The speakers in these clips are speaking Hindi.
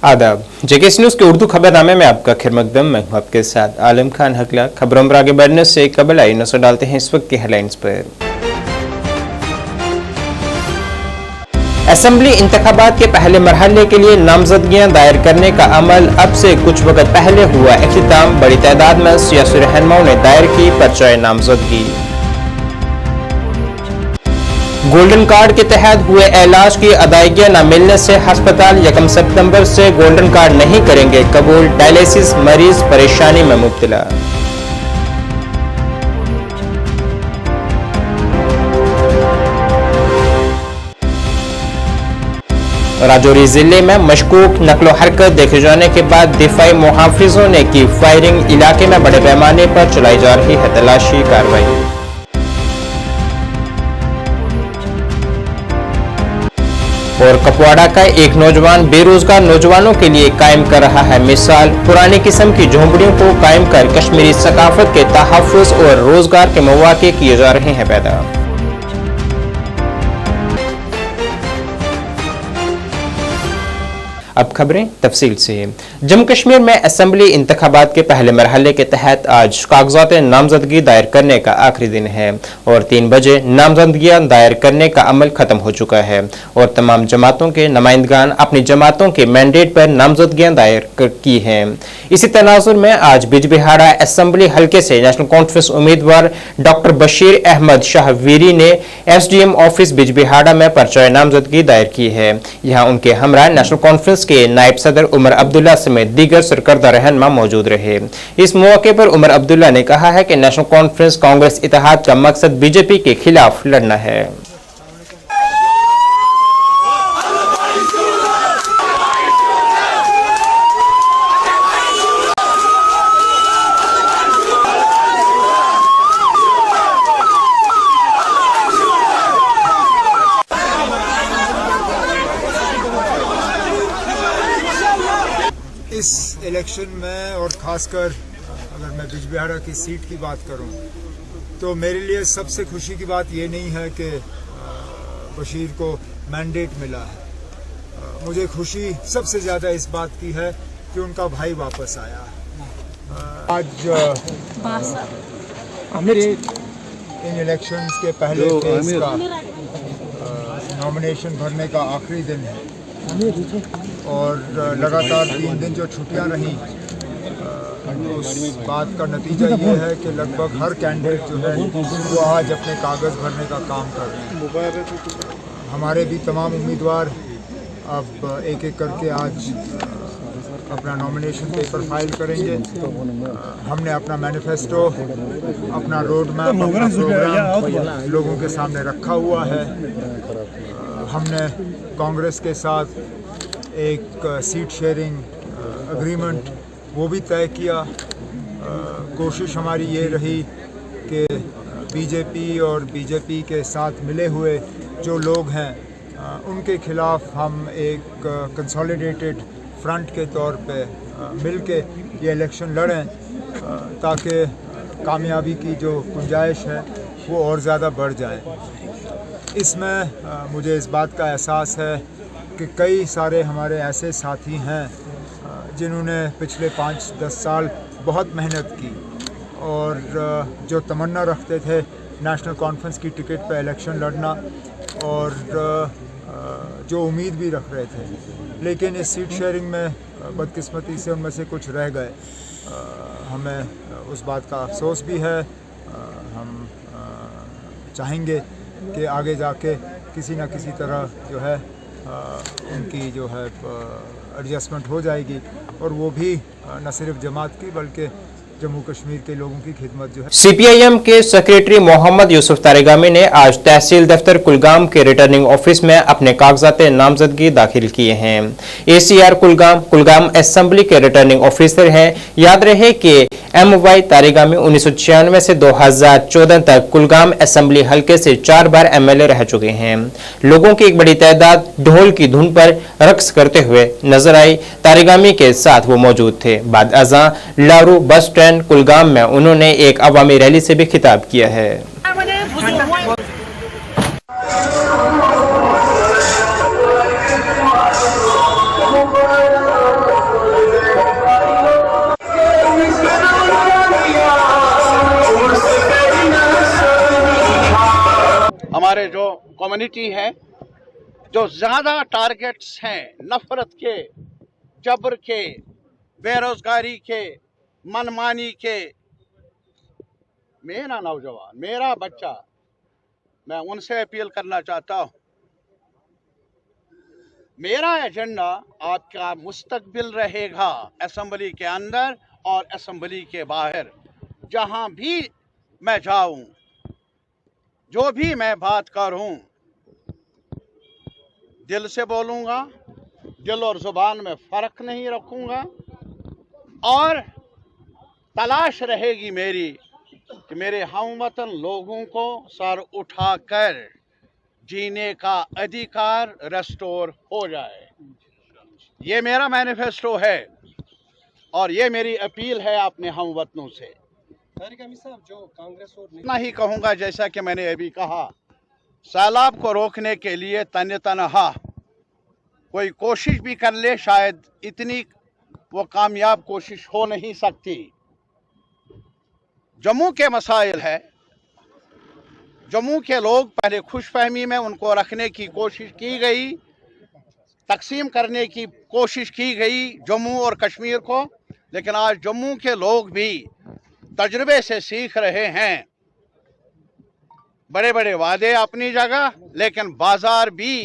आदाब। जेकेएस न्यूज के उर्दू खबरनामे में आपका खैर मकदम। मैं हूं आपके साथ आलम खान हकला। खबरों पर आगे बढ़ने से कबल आई नजर डालते हैं इस वक्त की हेडलाइंस पर। असेंबली इंतखाबात के पहले मरहले के लिए नामजदगियां दायर करने का अमल अब से कुछ वक्त पहले हुआ इख्तिताम। बड़ी तादाद में सियासी रहनुमाओं ने दायर की पर्चा नामजदगी। गोल्डन कार्ड के तहत हुए इलाज की अदायगियां न मिलने से अस्पताल 1 सितंबर से गोल्डन कार्ड नहीं करेंगे कबूल। डायलिसिस मरीज परेशानी में मुब्तला। राजौरी जिले में मशकूक नकलो हरकत देखे जाने के बाद दिफाई मुहाफिजों ने की फायरिंग। इलाके में बड़े पैमाने पर चलाई जा रही है तलाशी कार्रवाई। और कपवाड़ा का एक नौजवान बेरोजगार नौजवानों के लिए कायम कर रहा है मिसाल। पुरानी किस्म की झोंपड़ियों को कायम कर कश्मीरी सकाफत के तहफ़्फ़ुज़ और रोजगार के मौके किए जा रहे हैं पैदा। अब खबरें तफसील से। जम्मू कश्मीर में असेंबली इंतखाबात के पहले मरहले के तहत आज कागजात नामजदगी दायर करने का आखिरी दिन है और 3 बजे नामजदगियां दायर करने का अमल खत्म हो चुका है और तमाम जमातों के नुमाइंदगान अपनी जमातों के मैंडेट पर नामजदगियां दायर की हैं। इसी तनाजुर में आज बिजबिहाड़ा असेंबली हल्के से नेशनल कॉन्फ्रेंस उम्मीदवार डॉक्टर बशीर अहमद शाहवीरी ने SDM ऑफिस बिजबिहाड़ा में पर्चा नामजदगी दायर की है। यहाँ उनके हमरा नेशनल कॉन्फ्रेंस के नायब सदर उमर अब्दुल्ला समेत दीगर सरकर्दा रहनुमा मौजूद रहे। इस मौके पर उमर अब्दुल्ला ने कहा है कि नेशनल कॉन्फ्रेंस कांग्रेस इत्तेहाद का मकसद बीजेपी के खिलाफ लड़ना है। इस इलेक्शन में और ख़ासकर अगर मैं बिजबिहाड़ा की सीट की बात करूं तो मेरे लिए सबसे खुशी की बात ये नहीं है कि बशीर को मैंडेट मिला है। मुझे खुशी सबसे ज़्यादा इस बात की है कि उनका भाई वापस आया। आज इन इलेक्शंस के पहले फेज का नॉमिनेशन भरने का आखिरी दिन है और लगातार 3 दिन जो छुट्टियां रहीं उस बात का नतीजा ये है कि लगभग हर कैंडिडेट जो है वो आज अपने कागज़ भरने का काम कर रहे हैं। हमारे भी तमाम उम्मीदवार अब एक एक करके आज अपना नॉमिनेशन पेपर फाइल करेंगे। हमने अपना मैनिफेस्टो, अपना रोड मैप, अपना प्रोग्राम लोगों के सामने रखा हुआ है। हमने कांग्रेस के साथ एक सीट शेयरिंग एग्रीमेंट वो भी तय किया। कोशिश हमारी ये रही कि बीजेपी और बीजेपी के साथ मिले हुए जो लोग हैं उनके खिलाफ हम एक कंसोलिडेटेड फ्रंट के तौर पे मिलके ये इलेक्शन लड़ें ताकि कामयाबी की जो गुंजाइश है वो और ज़्यादा बढ़ जाए। इसमें मुझे इस बात का एहसास है कि कई सारे हमारे ऐसे साथी हैं जिन्होंने पिछले 5-10 साल बहुत मेहनत की और जो तमन्ना रखते थे नेशनल कॉन्फ्रेंस की टिकट पर इलेक्शन लड़ना और जो उम्मीद भी रख रहे थे, लेकिन इस सीट शेयरिंग में बदकिस्मती से उनमें से कुछ रह गए। हमें उस बात का अफसोस भी है। हम चाहेंगे कि आगे जाके किसी न किसी तरह जो है उनकी जो है एडजस्टमेंट हो जाएगी और वो भी न सिर्फ जमात की बल्कि जम्मू कश्मीर के लोगों की खिदमत जो है। CPIM के सेक्रेटरी मोहम्मद यूसुफ तारिगामी ने आज तहसील दफ्तर कुलगाम के रिटर्निंग ऑफिस में अपने कागजात नामजदगी दाखिल किए हैं। ACR कुलगाम असेंबली के रिटर्निंग ऑफिसर हैं। याद रहे कि MY तारिगामी 1996 से 2014 तक कुलगाम असेंबली हल्के से 4 बार MLA रह चुके हैं। लोगों की एक बड़ी तादाद ढोल की धुन पर रक्स करते हुए नजर आई। तारिगामी के साथ वो मौजूद थे। बाद अज़ां लारू बस स्टैंड कुलगाम में उन्होंने एक अवामी रैली से भी खिताब किया है। हमारे जो कम्युनिटी है, जो ज़्यादा टारगेट्स हैं नफरत के, जबर के, बेरोजगारी के, मनमानी के, मेरा नौजवान, मेरा बच्चा, मैं उनसे अपील करना चाहता हूँ, मेरा एजेंडा आपका मुस्तकबिल रहेगा असेंबली के अंदर और असेंबली के बाहर। जहाँ भी मैं जाऊँ, जो भी मैं बात करूँ, दिल से बोलूँगा, दिल और ज़ुबान में फ़र्क नहीं रखूँगा, और तलाश रहेगी मेरी कि मेरे हमवतन लोगों को सर उठाकर जीने का अधिकार रेस्टोर हो जाए। ये मेरा मैनिफेस्टो है और ये मेरी अपील है अपने हमवतनों से। जो कांग्रेस और इतना ही कहूँगा, जैसा कि मैंने अभी कहा, सैलाब को रोकने के लिए तनहा कोई कोशिश भी कर ले, शायद इतनी वो कामयाब कोशिश हो नहीं सकती। जम्मू के मसाइल है, जम्मू के लोग पहले खुशफहमी में उनको रखने की कोशिश की गई, तकसीम करने की कोशिश की गई जम्मू और कश्मीर को, लेकिन आज जम्मू के लोग भी तजुर्बे से सीख रहे हैं। बड़े बड़े वादे अपनी जगह, लेकिन बाजार भी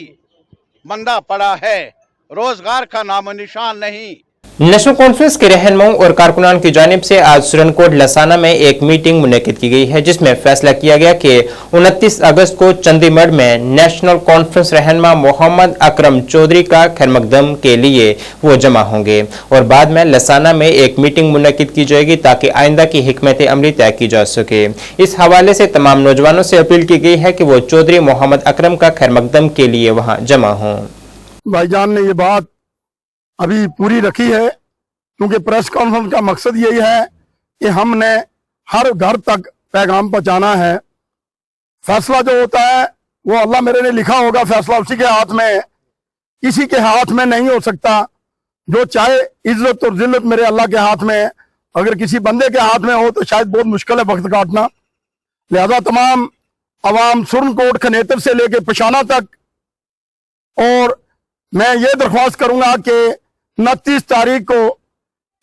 मंदा पड़ा है, रोजगार का नामो निशान नहीं। नेशनल कॉन्फ्रेंस के रहनुमाओं और कारकुनान की जानिब से आज सुरनकोट लसाना में एक मीटिंग मुनक्किद की गई है, जिसमें फैसला किया गया कि 29 अगस्त को चंडीगढ़ में नेशनल कॉन्फ्रेंस रहनुमा मोहम्मद अकरम चौधरी का खैरमकदम के लिए वो जमा होंगे और बाद में लसाना में एक मीटिंग मुनक्किद की जाएगी ताकि आइंदा की हिकमत अमली तय की जा सके। इस हवाले से तमाम नौजवानों से अपील की गई है कि वो चौधरी मोहम्मद अकरम का खैरमकदम के लिए वहाँ जमा हों। भाईजान ने ये बात अभी पूरी रखी है, क्योंकि प्रेस कॉन्फ्रेंस का मकसद यही है कि हमने हर घर तक पैगाम पहुंचाना है। फैसला जो होता है वो अल्लाह मेरे ने लिखा होगा, फैसला उसी के हाथ में, किसी के हाथ में नहीं हो सकता। जो चाहे इज्जत और जिल्लत मेरे अल्लाह के हाथ में है, अगर किसी बंदे के हाथ में हो तो शायद बहुत मुश्किल है वक्त काटना। लिहाजा तमाम अवाम सुरनकोट खनेतर से लेके पशाना तक, और मैं ये दरख्वास्त करूंगा कि 29 तारीख को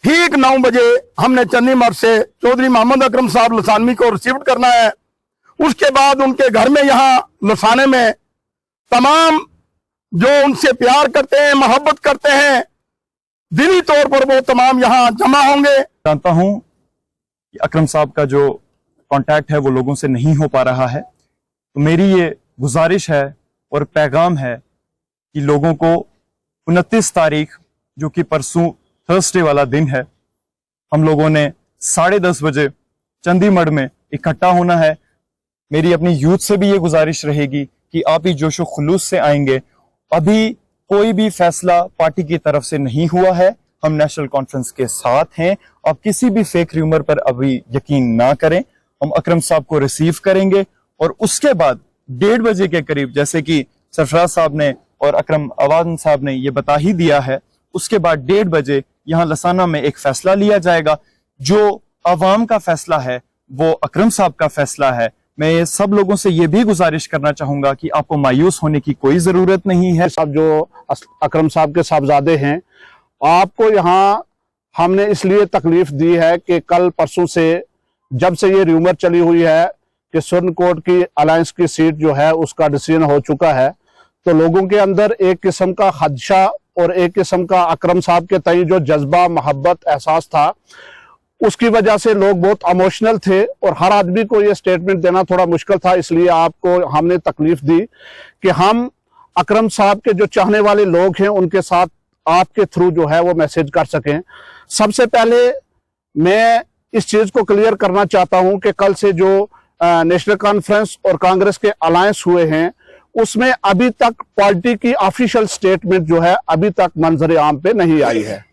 ठीक 9 बजे हमने चंडीगढ़ से चौधरी मोहम्मद अकरम साहब लसानवी को रिसीव करना है। उसके बाद उनके घर में यहाँ लसाने में तमाम जो उनसे प्यार करते हैं, मोहब्बत करते हैं, दिली तौर पर वो तमाम यहाँ जमा होंगे। जानता हूं कि अकरम साहब का जो कांटेक्ट है वो लोगों से नहीं हो पा रहा है, तो मेरी ये गुजारिश है और पैगाम है कि लोगों को 29 तारीख, जो कि परसों थर्सडे वाला दिन है, हम लोगों ने 10:30 बजे चंडीगढ़ में इकट्ठा होना है। मेरी अपनी यूथ से भी ये गुजारिश रहेगी कि आप ही जोशो खुलूस से आएंगे। अभी कोई भी फैसला पार्टी की तरफ से नहीं हुआ है, हम नेशनल कॉन्फ्रेंस के साथ हैं। आप किसी भी फेक र्यूमर पर अभी यकीन ना करें। हम अकरम साहब को रिसीव करेंगे और उसके बाद 1:30 बजे के करीब, जैसे कि सरफराज साहब ने और अकरम अवान साहब ने ये बता ही दिया है, उसके बाद 1:30 बजे यहाँ लसाना में एक फैसला लिया जाएगा। जो अवाम का फैसला है वो अकरम साहब का फैसला है। मैं ये सब लोगों से ये भी गुजारिश करना चाहूंगा कि आपको मायूस होने की कोई जरूरत नहीं है। सब जो अकरम साहब के साहबजादे हैं, आपको यहाँ हमने इसलिए तकलीफ दी है कि कल परसों से जब से ये र्यूमर चली हुई है कि सुरनकोट की अलायंस की सीट जो है उसका डिसीजन हो चुका है, तो लोगों के अंदर एक किस्म का खदशा और एक किस्म का अकरम साहब के तई जो जज्बा, मोहब्बत, एहसास था, उसकी वजह से लोग बहुत इमोशनल थे और हर आदमी को ये स्टेटमेंट देना थोड़ा मुश्किल था। इसलिए आपको हमने तकलीफ दी कि हम अकरम साहब के जो चाहने वाले लोग हैं उनके साथ आपके थ्रू जो है वो मैसेज कर सकें। सबसे पहले मैं इस चीज को क्लियर करना चाहता हूं कि कल से जो नेशनल कॉन्फ्रेंस और कांग्रेस के अलायंस हुए हैं, उसमें अभी तक पार्टी की ऑफिशियल स्टेटमेंट जो है अभी तक मंजर आम पे नहीं आई है।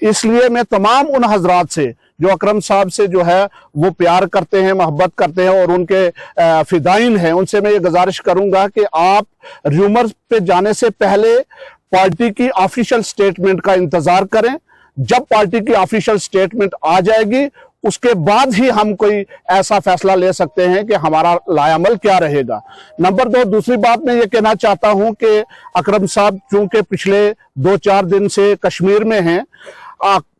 इसलिए मैं तमाम उन हजरात से जो अकरम साहब से जो है वो प्यार करते हैं, मोहब्बत करते हैं और उनके फिदाइन हैं, उनसे मैं ये गुजारिश करूंगा कि आप र्यूमर पे जाने से पहले पार्टी की ऑफिशियल स्टेटमेंट का इंतजार करें। जब पार्टी की ऑफिशियल स्टेटमेंट आ जाएगी उसके बाद ही हम कोई ऐसा फैसला ले सकते हैं कि हमारा लायामल क्या रहेगा। नंबर 2, दूसरी बात मैं ये कहना चाहता हूं कि अकरम साहब चूंकि पिछले 2-4 दिन से कश्मीर में हैं,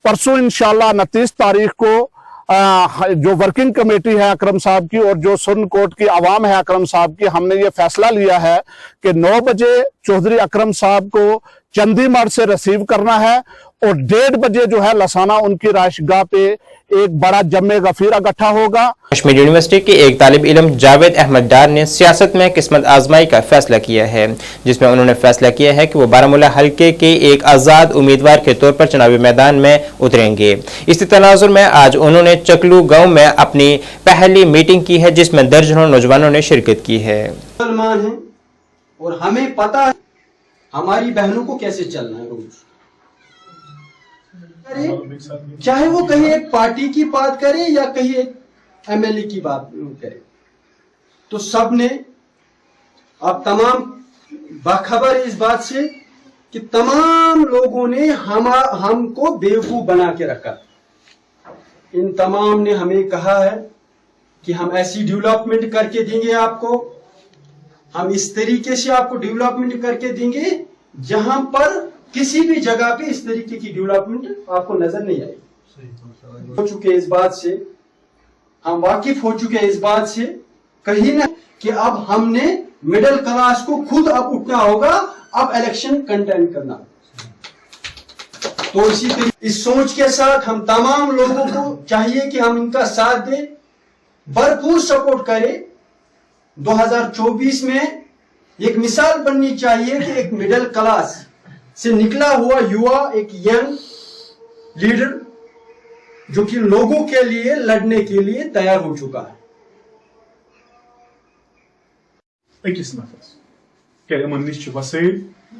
परसों इंशाल्लाह 29 तारीख को जो वर्किंग कमेटी है अकरम साहब की और जो सुरन कोट की आवाम है अकरम साहब की, हमने ये फैसला लिया है कि 9 बजे चौधरी अकरम साहब को चंडीगढ़ से रिसीव करना है और 1:30 बजे जो है लसाना उनकी राइशगाह पे एक बड़ा जम्मे गफीरा इकट्ठा होगा। कश्मीर यूनिवर्सिटी के एक तालिब इल्म जावेद अहमद डार ने सियासत में किस्मत आजमाई का फैसला किया है, जिसमें उन्होंने फैसला किया है कि वो बारामूला हल्के के एक आज़ाद उम्मीदवार के तौर पर चुनावी मैदान में उतरेंगे। इसी तनाजुर में आज उन्होंने चकलू गांव में अपनी पहली मीटिंग की है, जिसमें दर्जनों नौजवानों ने शिरकत की है। मुसलमान हैं और हमें पता है हमारी बहनों को कैसे चलना है रोज, चाहे वो कहीं एक पार्टी की बात करे या कहीं एक एमएलए की बात करे, तो सब ने अब तमाम बाखबर इस बात से कि तमाम लोगों ने हमको बेवकूफ बना के रखा। इन तमाम ने हमें कहा है कि हम ऐसी डेवलपमेंट करके देंगे आपको, हम इस तरीके से आपको डेवलपमेंट करके देंगे जहां पर किसी भी जगह पे इस तरीके की डेवलपमेंट आपको नजर नहीं आएगी। हो चुके इस बात से, हम वाकिफ हो चुके इस बात से कहीं ना कि अब हमने मिडिल क्लास को खुद अब उठना होगा, अब इलेक्शन कंटेंट करना। तो इस सोच के साथ हम तमाम लोगों को चाहिए कि हम इनका साथ दें, भरपूर सपोर्ट करें। 2024 में एक मिसाल बननी चाहिए कि एक मिडिल क्लास से निकला हुआ युवा, एक यंग लीडर जो कि लोगों के लिए लड़ने के लिए तैयार हो चुका है। अकिस नफरस क्या यमन निश वसैल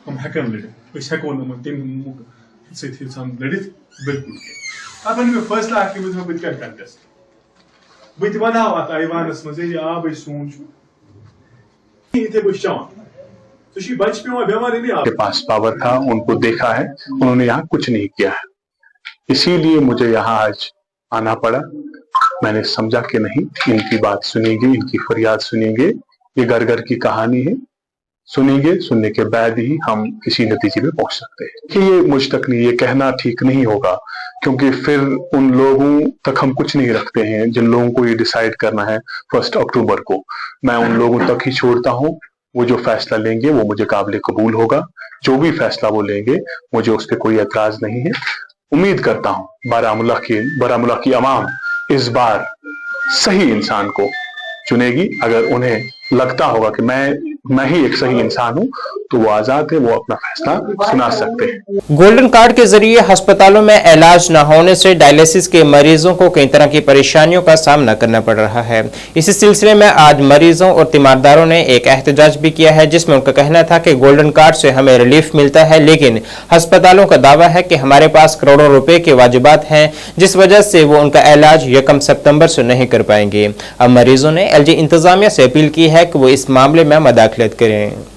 हम हेकन लड़ित अस हेको नमन तम सम लड़ित बिल्कुल अब मैं फैसला कि बह कर कंटेस्ट बह वन अत ऐवानस मज आब सून इथे बह चवान के पास पावर था, उनको देखा है, उन्होंने यहाँ कुछ नहीं किया है, इसीलिए मुझे यहाँ आज आना पड़ा। मैंने समझा कि नहीं, इनकी बात सुनेंगे, इनकी फरियाद सुनेंगे, ये घर घर की कहानी है, सुनेंगे, सुनने के बाद ही हम किसी नतीजे में पहुंच सकते हैं कि ये मुझ तक नहीं, ये कहना ठीक नहीं होगा, क्योंकि फिर उन लोगों तक हम कुछ नहीं रखते हैं जिन लोगों को ये डिसाइड करना है 1 अक्टूबर को। मैं उन लोगों तक ही छोड़ता हूँ, वो जो फैसला लेंगे वो मुझे काबिल कबूल होगा। जो भी फैसला वो लेंगे मुझे उस पर कोई एतराज नहीं है। उम्मीद करता हूँ बारामूला की अवाम इस बार सही इंसान को चुनेगी। अगर उन्हें लगता होगा कि मैं ही एक सही इंसान हूँ तो वो आजाद है, वो अपना फैसला सुना सकते हैं। गोल्डन कार्ड के जरिए अस्पतालों में इलाज न होने से डायलिसिस के मरीजों को कई तरह की परेशानियों का सामना करना पड़ रहा है। इसी सिलसिले में आज मरीजों और तीमारदारों ने एक एहतजाज भी किया है, जिसमें उनका कहना था कि गोल्डन कार्ड से हमें रिलीफ मिलता है, लेकिन अस्पतालों का दावा है कि हमारे पास करोड़ों रुपए के वाजिबात हैं, जिस वजह से वो उनका इलाज 1 सितंबर से नहीं कर पाएंगे। अब मरीजों ने एलजी इंतजामिया से अपील की है कि वो इस मामले में मदाखलत करें।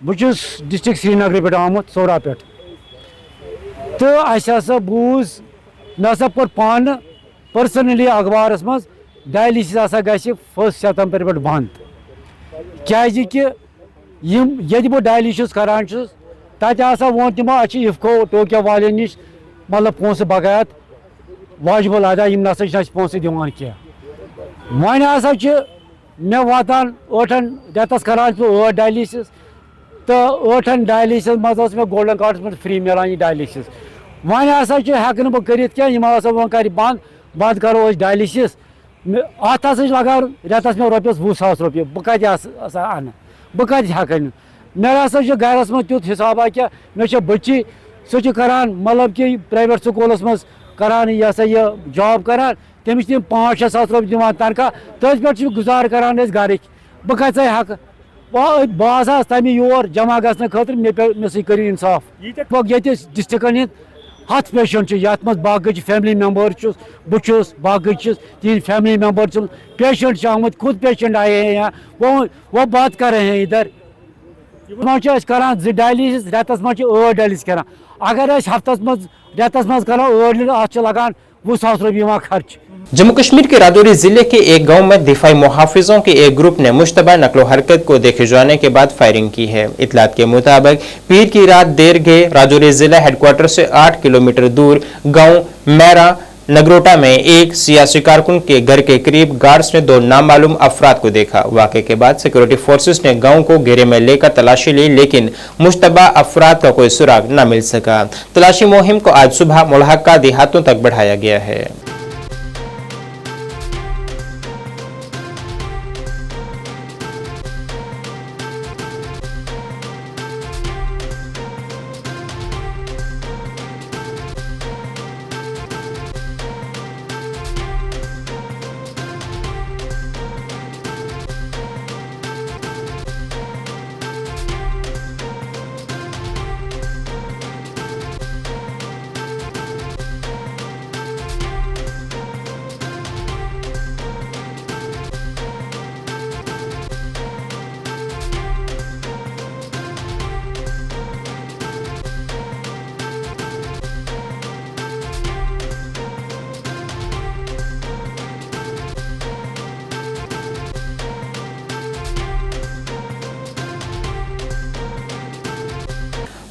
बहुत डिस्ट्रिक्ट श्रीनगर पे आमुत सौरा पे तो असा बूज ना कोर पान पर्सनली अखबार मज डायलिसिस हसा ग 1 सितंबर पे बंद क्या ये बह डायलिसिस करान तत वो तमो इफ्को टोक्यो वाले नश मतलब पोस बगैत वाजिबल अदा यम ना पोस दिवान क्या वन हसा मे वातान 8 रेतस करान 8 डायलिसिस तो 8 डायलिसिस मज मे गोल्डन कार्ड में फ्री मिलान यह डायलिसिस वन हसा हेक बह कर वो कर बंद करो डायलिसिस अत लगा रेतस मे ₹20,000 बह कत अन बह कत हेकन मे हसा गरस मज तुत हिसाबा क्या मे बच्ची सह करान मतलब कि प्राइवेट स्कूलस मज करान यह हसा यह जॉब करान तमिस तम 5-6 सास रुपये दिवान तनख्वाह तथ पे गुजार करान घर बह कत हेक बह तमें योर जमा गसन खतर मे सी करो इंसाफ ये डिस्ट्रिक्न हिंद 7 पेशेंट ये मज बाकी फैमिली मेम्बर बहुत बाकी तीन फैमिली मेम्बर पेशेंट आमुत खुद पेशेंट आए हैं यहाँ वो बात कर रहे हैं इधर करान 2 डायलिसिस रेतस मज 8 डायलिसिस करान अगर हफ्तस मज रेतस मज करो अत लगान 20,000 रुपये खर्च। जम्मू कश्मीर के राजौरी जिले के एक गांव में दिफाई मुहाफिजों के एक ग्रुप ने मुश्तबा नकलो हरकत को देखे जाने के बाद फायरिंग की है। इतलात के मुताबिक पीर की रात देर गए राजौरी जिला हेडक्वार्टर से 8 किलोमीटर दूर गांव मैरा नगरोटा में एक सियासी कारकुन के घर के करीब गार्ड्स ने 2 नामालूम अफराद को देखा। वाक़े के बाद सिक्योरिटी फोर्सेस ने गांव को घेरे में लेकर तलाशी ली, लेकिन मुश्तबा अफराद का कोई सुराग न मिल सका। तलाशी मुहिम को आज सुबह मुल्हका देहातों तक बढ़ाया गया है।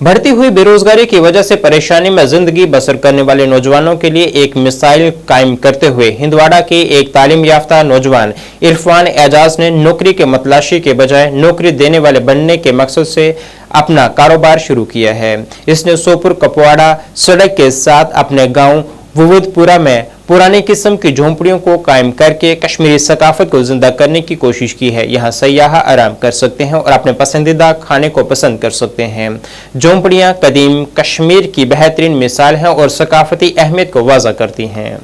बढ़ती हुई बेरोजगारी की वजह से परेशानी में जिंदगी बसर करने वाले नौजवानों के लिए एक मिसाइल कायम करते हुए हिंदवाड़ा के एक तालीम याफ्ता नौजवान इरफान एजाज ने नौकरी के मतलाशी के बजाय नौकरी देने वाले बनने के मकसद से अपना कारोबार शुरू किया है। इसने सोपुर कपवाड़ा सड़क के साथ अपने गांव वुवदपुरा में पुरानी किस्म की झोंपड़ियों को कायम करके कश्मीरी सकाफत को जिंदा करने की कोशिश की है। यहाँ सयाह आराम कर सकते हैं और अपने पसंदीदा खाने को पसंद कर सकते हैं। झोंपड़ियाँ कदीम कश्मीर की बेहतरीन मिसाल हैं और सकाफती अहमियत को वाज़ा करती हैं।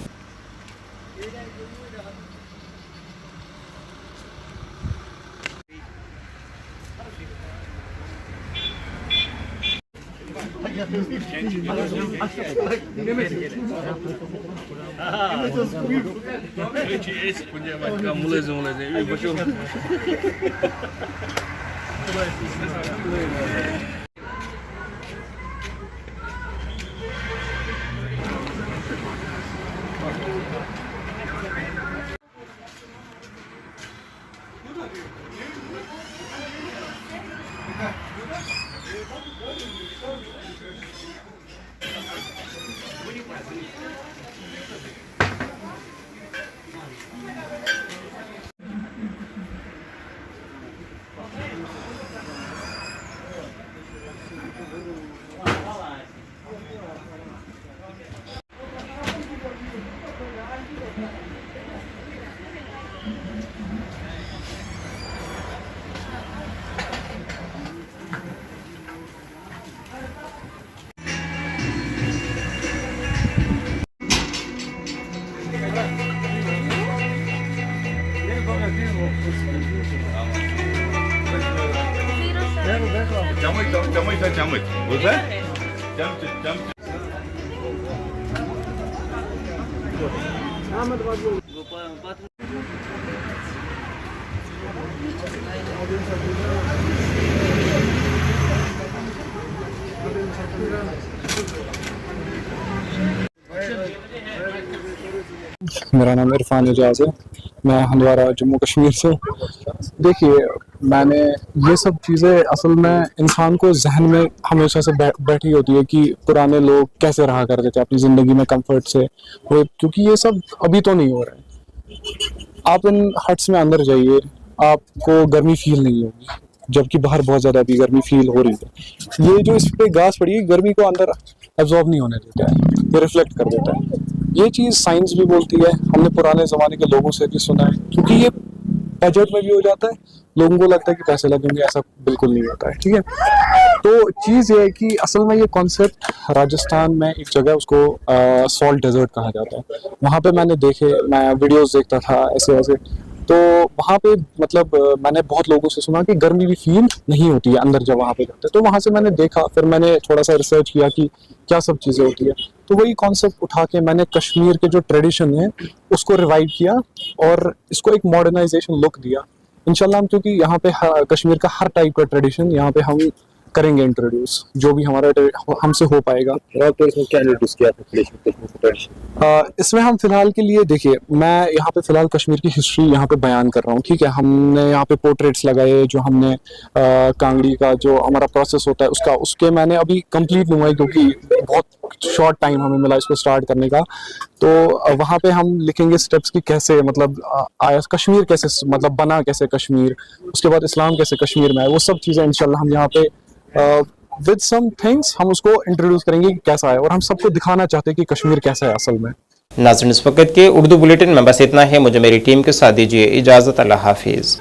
मेरा नाम इरफान एजाज है, मैं हंदवारा जम्मू कश्मीर से। देखिए, मैंने ये सब चीज़ें असल में इंसान को जहन में हमेशा से बैठी होती है कि पुराने लोग कैसे रहा करते थे अपनी ज़िंदगी में कंफर्ट से, क्योंकि ये सब अभी तो नहीं हो रहा है। आप इन हट्स में अंदर जाइए, आपको गर्मी फील नहीं होगी, जबकि बाहर बहुत ज़्यादा अभी गर्मी फील हो रही है। ये जो इस पर घास पड़ी है, गर्मी को अंदर एब्जॉर्ब नहीं होने देता है, ये रिफ्लेक्ट कर देता है। ये चीज़ साइंस भी बोलती है, हमने पुराने ज़माने के लोगों से भी सुना है, क्योंकि ये बजट में भी हो जाता है, लोगों को लगता है कि पैसे लगेंगे, ऐसा बिल्कुल नहीं होता है। ठीक है, तो चीज़ ये है कि असल में ये कॉन्सेप्ट राजस्थान में एक जगह उसको सॉल्ट डेजर्ट कहा जाता है, वहाँ पे मैं वीडियोस देखता था ऐसे ऐसे, तो वहाँ पे मतलब मैंने बहुत लोगों से सुना कि गर्मी भी फील नहीं होती है अंदर जब वहाँ पे जाते, तो वहाँ से मैंने देखा, फिर मैंने थोड़ा सा रिसर्च किया कि क्या सब चीज़ें होती है, तो वही कॉन्सेप्ट उठा के मैंने कश्मीर के जो ट्रेडिशन है उसको रिवाइव किया और इसको एक मॉडर्नाइजेशन लुक दिया इंशाल्लाह। क्योंकि यहाँ पे कश्मीर का हर टाइप का ट्रेडिशन यहाँ पे हम करेंगे इंट्रोड्यूस, जो भी हमारा हमसे हो पाएगा। तो इसमें क्या इंट्रोड्यूस किया था? इसमें हम फिलहाल के लिए देखिए, मैं यहाँ पे फिलहाल कश्मीर की हिस्ट्री यहाँ पे बयान कर रहा हूँ। ठीक है, हमने यहाँ पे पोर्ट्रेट्स लगाए, जो हमने कांगड़ी का जो हमारा प्रोसेस होता है उसके मैंने अभी कंप्लीट नहीं हुआ है क्योंकि बहुत शॉर्ट टाइम हमें मिला इसको स्टार्ट करने का। तो वहाँ पे हम लिखेंगे स्टेप्स की कैसे मतलब आया कश्मीर, कैसे मतलब बना कैसे कश्मीर, उसके बाद इस्लाम कैसे कश्मीर में आया, वो सब चीज़ें इंशाल्लाह हम यहाँ पे विद सम थिंग्स हम उसको इंट्रोड्यूस करेंगे कि कैसा है, और हम सबको दिखाना चाहते हैं कि कश्मीर कैसा है असल में। नाज़रीन, इस वक्त के उर्दू बुलेटिन में बस इतना है। मुझे मेरी टीम के साथ दीजिए इजाज़त। अल्लाह हाफिज़।